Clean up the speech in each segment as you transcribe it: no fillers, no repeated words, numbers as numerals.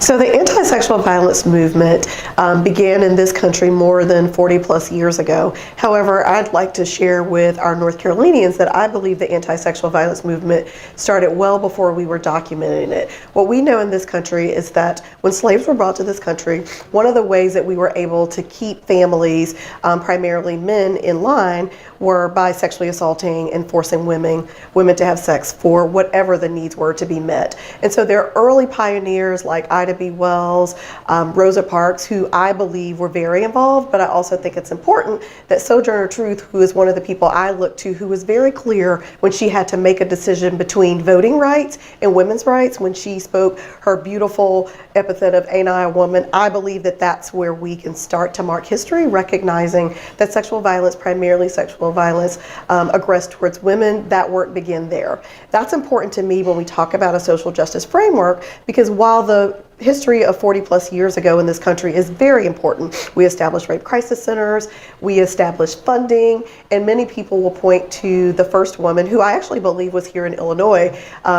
So the anti-sexual violence movement began in this country more than 40 plus years ago. However, I'd like to share with our North Carolinians that I believe the anti-sexual violence movement started well before we were documenting it. What we know in this country is that when slaves were brought to this country, one of the ways that we were able to keep families, primarily men, in line were by sexually assaulting and forcing women to have sex for whatever the needs were to be met. And so there are early pioneers like Ida B. Wells, Rosa Parks, who I believe were very involved, but I also think it's important that Sojourner Truth, who is one of the people I look to, who was very clear when she had to make a decision between voting rights and women's rights, when she spoke her beautiful epithet of "Ain't I a woman?" I believe that that's where we can start to mark history, recognizing that sexual violence, primarily sexual violence aggressed towards women, that work began there. That's important to me when we talk about a social justice framework, because while the history of 40 plus years ago in this country is very important. We established rape crisis centers, we established funding, and many people will point to the first woman, who I actually believe was here in Illinois,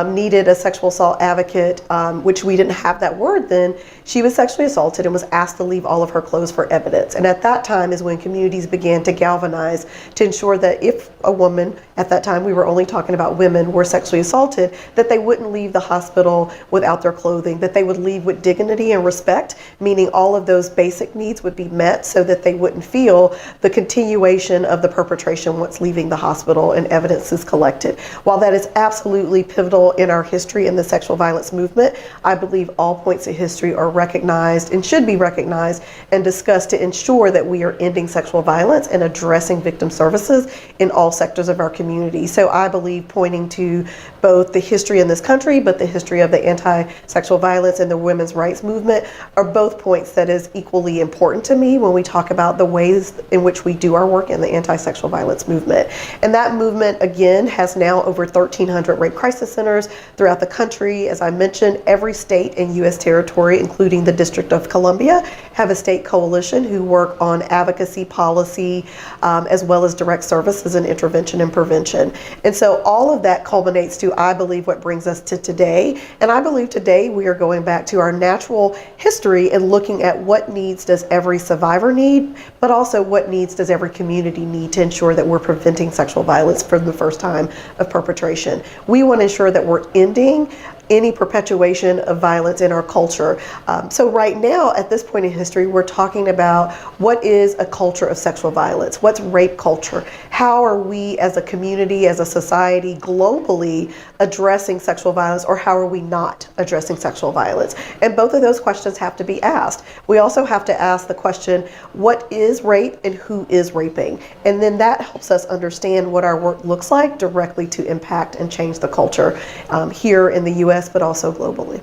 needed a sexual assault advocate, which we didn't have that word then. She was sexually assaulted and was asked to leave all of her clothes for evidence. And at that time is when communities began to galvanize to ensure that if a woman, at that time we were only talking about women, were sexually assaulted, that they wouldn't leave the hospital without their clothing, that they would leave with dignity and respect, meaning all of those basic needs would be met so that they wouldn't feel the continuation of the perpetration once leaving the hospital and evidence is collected. While that is absolutely pivotal in our history in the sexual violence movement, I believe all points of history are recognized and should be recognized and discussed to ensure that we are ending sexual violence and addressing victim services in all sectors of our community. So I believe pointing to both the history in this country, but the history of the anti-sexual violence and the women's rights movement are both points that is equally important to me when we talk about the ways in which we do our work in the anti-sexual violence movement. And that movement, again, has now over 1,300 rape crisis centers throughout the country. As I mentioned, every state and U.S. territory, including the District of Columbia, have a state coalition who work on advocacy, policy, as well as direct services and intervention and prevention. And so all of that culminates to, I believe, what brings us to today. And I believe today we are going back to our natural history and looking at what needs does every survivor need, but also what needs does every community need to ensure that we're preventing sexual violence from the first time of perpetration. We want to ensure that we're ending any perpetuation of violence in our culture. So right now, at this point in history, we're talking about what is a culture of sexual violence? What's rape culture? How are we as a community, as a society, globally addressing sexual violence, or how are we not addressing sexual violence? And both of those questions have to be asked. We also have to ask the question, what is rape and who is raping? And then that helps us understand what our work looks like directly to impact and change the culture here in the U.S., but also globally.